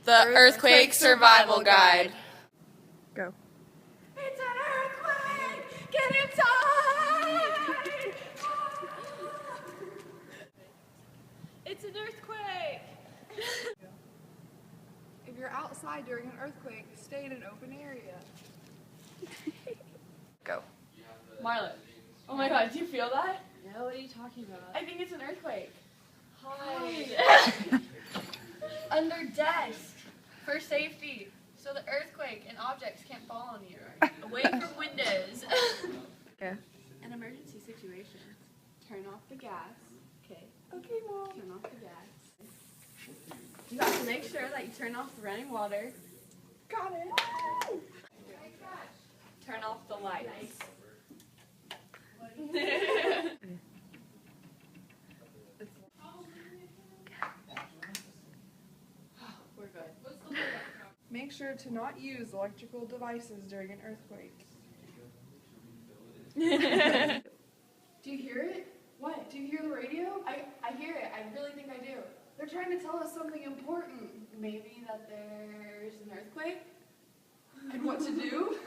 The Earthquake Survival Guide. Go. It's an earthquake! Get inside! It's an earthquake! If you're outside during an earthquake, stay in an open area. Go. Marla. Oh my god, do you feel that? No, what are you talking about? I think it's an earthquake. Hide. Under desk. For safety. So the earthquake and objects can't fall on you. Away from windows. Yeah. An emergency situation. Turn off the gas. Okay. Okay, Mom. Turn off the gas. You have to make sure that you turn off the running water. Got it. Turn off the lights. We're good. Make sure to not use electrical devices during an earthquake. Do you hear it? What? Do you hear the radio? I hear it. I really think I do. They're trying to tell us something important. Maybe that there's an earthquake? And what to do?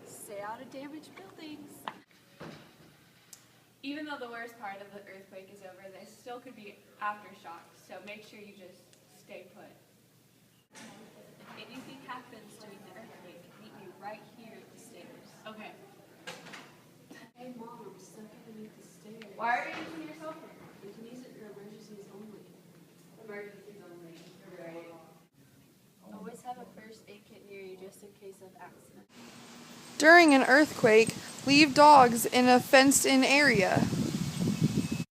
Stay out of damaged buildings. Even though the worst part of the earthquake is over, there still could be aftershocks, so make sure you just stay put. If anything happens during the earthquake, meet me right here at the stairs. Okay. Hey Mom, I'm stuck underneath the stairs. Why are you using your cell phone? You can use it for emergencies only. Emergencies only. Right. Always have a first aid kit near you just in case of accident. During an earthquake, leave dogs in a fenced-in area.